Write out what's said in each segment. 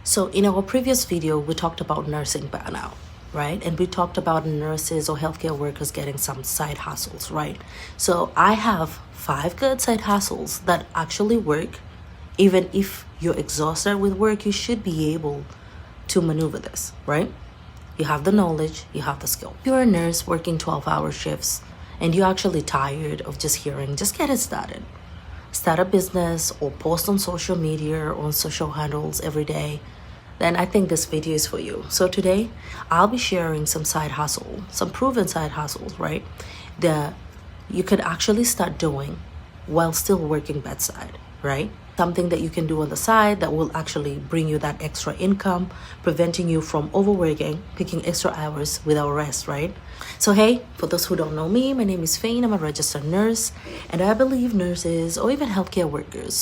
So in our previous video, we talked about nursing burnout, right? And we talked about nurses or healthcare workers getting some side hustles, right? So I have 5 good side hustles that actually work. Even if you're exhausted with work, you should be able to maneuver this, right? You have the knowledge, you have the skill. If you're a nurse working 12-hour shifts and you're actually tired of just hearing, just get it started. Start a business or post on social media or on social handles every day, then I think this video is for you. So today, I'll be sharing some side hustle, some proven side hustles, right? That you could actually start doing while still working bedside, right? Something that you can do on the side that will actually bring you that extra income, preventing you from overworking, picking extra hours without rest, right? So hey, for those who don't know me, my name is Fain. I'm a registered nurse, and I believe nurses or even healthcare workers,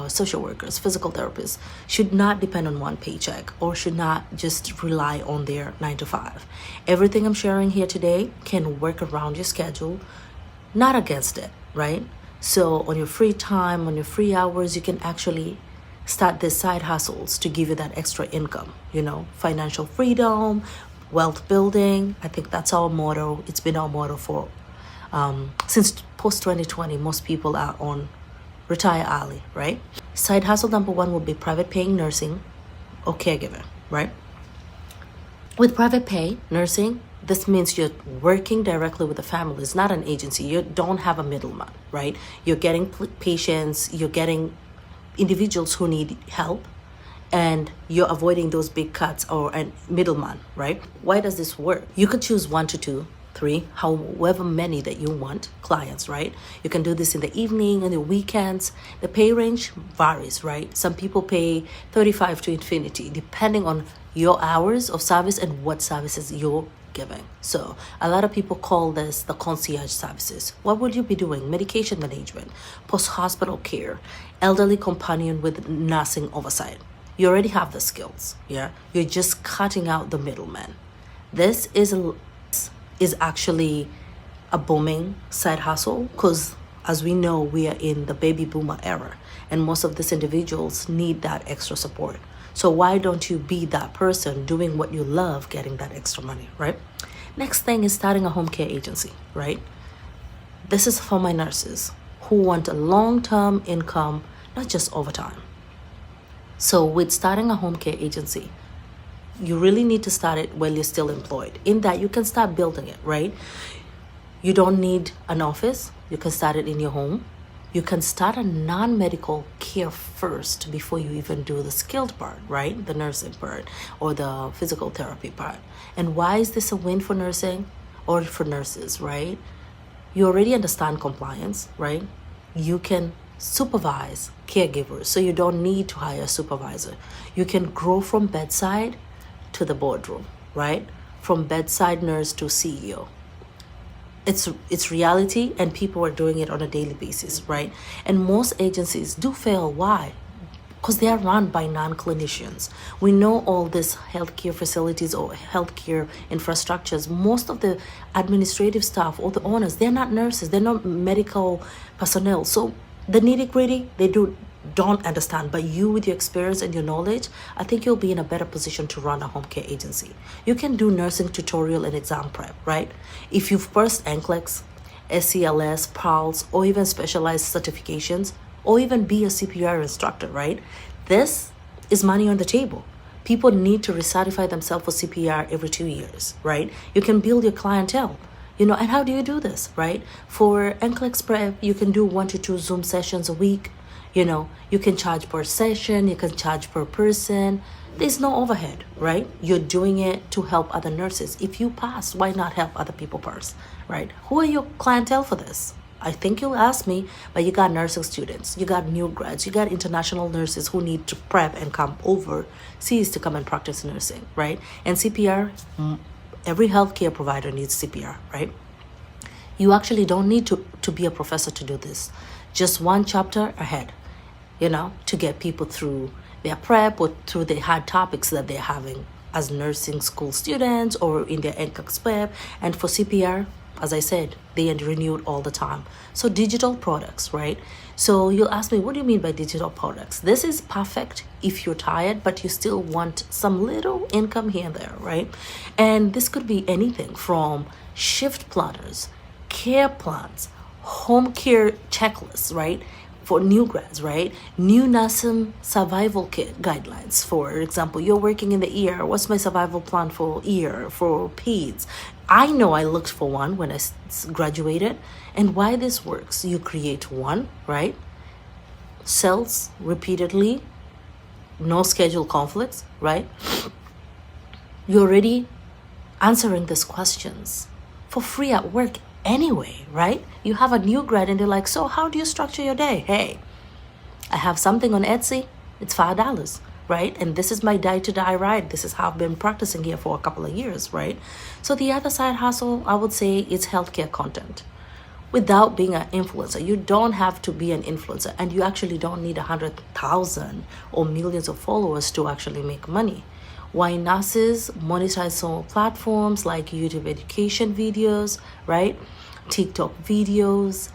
social workers, physical therapists should not depend on one paycheck or should not just rely on their 9 to 5. Everything I'm sharing here today can work around your schedule, not against it, right? So on your free time, on your free hours, you can actually start these side hustles to give you that extra income, financial freedom, wealth building. I think that's our motto. It's been our motto for since post 2020. Most people are on retire early, right? Side hustle number 1 would be private paying nursing or caregiver, right? With private pay nursing, this means you're working directly with the family. It's not an agency. You don't have a middleman, right? You're getting patients, you're getting individuals who need help, and you're avoiding those big cuts or a middleman, right? Why does this work? You could choose 1 to 2, 3, however many that you want clients, right? You can do this in the evening and the weekends. The pay range varies, right? Some people pay 35 to infinity, depending on your hours of service and what services you're giving. So a lot of people call this the concierge services. What would you be doing? Medication management, post-hospital care, elderly companion with nursing oversight. You already have the skills, yeah? You're just cutting out the middleman. This is actually a booming side hustle because, as we know, we are in the baby boomer era and most of these individuals need that extra support. So why don't you be that person doing what you love, getting that extra money, right? Next thing is starting a home care agency, right? This is for my nurses who want a long-term income, not just overtime. So with starting a home care agency, you really need to start it while you're still employed. In that, you can start building it, right? You don't need an office. You can start it in your home. You can start a non-medical care first before you even do the skilled part, right? The nursing part or the physical therapy part. And why is this a win for nursing or for nurses, right? You already understand compliance, right? You can supervise caregivers, so you don't need to hire a supervisor. You can grow from bedside to the boardroom, right? From bedside nurse to CEO. It's reality, and people are doing it on a daily basis, right? And most agencies do fail. Why? Because they are run by non-clinicians. We know all these healthcare facilities or healthcare infrastructures. Most of the administrative staff or the owners, they're not nurses, they're not medical personnel. So the nitty-gritty, they don't understand. But you, with your experience and your knowledge, I think you'll be in a better position to run a home care agency. You can do nursing tutorial and exam prep, right? If you've passed NCLEX, SCLS, PALS, or even specialized certifications, or even be a CPR instructor, right? This is money on the table. People need to recertify themselves for CPR every 2 years, right? You can build your clientele. And how do you do this, right? For NCLEX prep, you can do 1 to 2 Zoom sessions a week. You can charge per session, you can charge per person. There's no overhead, right? You're doing it to help other nurses. If you pass, why not help other people pass, right? Who are your clientele for this? I think you'll ask me, but you got nursing students, you got new grads, you got international nurses who need to prep and come overseas to come and practice nursing, right? And CPR, every healthcare provider needs CPR, right? You actually don't need to be a professor to do this. Just 1 chapter ahead, to get people through their prep or through the hard topics that they're having as nursing school students or in their NCLEX prep. And for CPR, As I said, they are renewed all the time. So digital products, right? So you'll ask me, what do you mean by digital products? This is perfect if you're tired, but you still want some little income here and there, right? And this could be anything from shift planners, care plans, home care checklists, right? For new grads, right? New nursing survival kit guidelines. For example, you're working in the ER. What's my survival plan for ER, for peds? I know I looked for one when I graduated. And why this works, you create one, right? Cells repeatedly, no schedule conflicts, right? You're already answering these questions for free at work anyway, right? You have a new grad and they're like, so how do you structure your day? Hey, I have something on Etsy. It's $5, right? And this is my die to die ride. This is how I've been practicing here for a couple of years, right? So the other side hustle, I would say, is healthcare content. Without being an influencer, you don't have to be an influencer, and you actually don't need 100,000 or millions of followers to actually make money. Why nurses monetize some platforms like YouTube education videos, right? TikTok videos,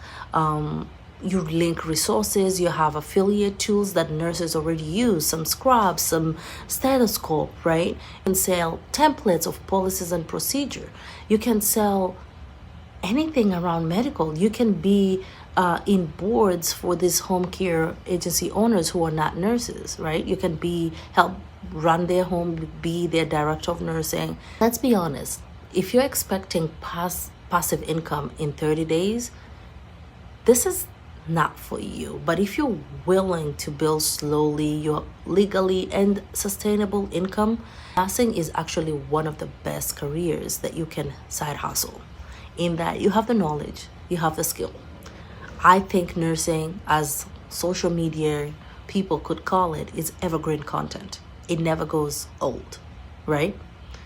you link resources, you have affiliate tools that nurses already use, some scrubs, some stethoscope, right? You can sell templates of policies and procedure. You can sell anything around medical. You can be in boards for these home care agency owners who are not nurses, right? You can help run their home, be their director of nursing. Let's be honest, if you're expecting passive income in 30 days, this is not for you. But if you're willing to build slowly your legally and sustainable income, nursing is actually one of the best careers that you can side hustle, in that you have the knowledge, you have the skill. I think nursing, as social media people could call it, is evergreen content. It never goes old, right?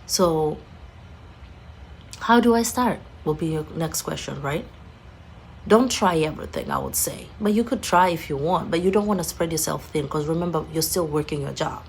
So how do I start will be your next question, right? Don't try everything, I would say. But you could try if you want, but you don't want to spread yourself thin, because remember, you're still working your job.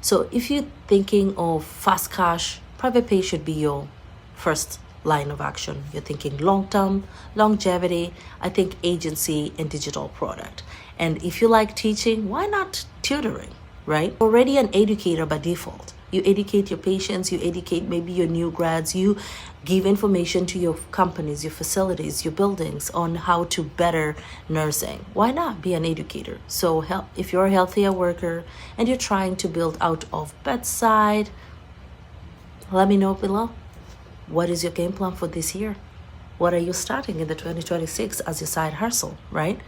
So if you're thinking of fast cash, private pay should be your first line of action. You're thinking long-term, longevity, I think agency and digital product. And if you like teaching, why not tutoring, right? Already an educator by default. You educate your patients, you educate maybe your new grads, you give information to your companies, your facilities, your buildings on how to better nursing. Why not be an educator? So if you're a healthcare worker and you're trying to build out of bedside, let me know below. What is your game plan for this year? What are you starting in the 2026 as your side hustle, right?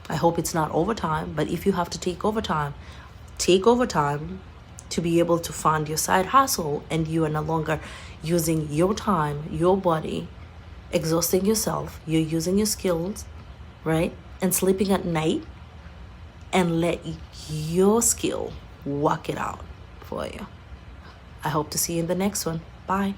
I hope it's not overtime, but if you have to take overtime to be able to fund your side hustle, and you are no longer using your time, your body, exhausting yourself, you're using your skills, right? And sleeping at night, and let your skill work it out for you. I hope to see you in the next one. Bye.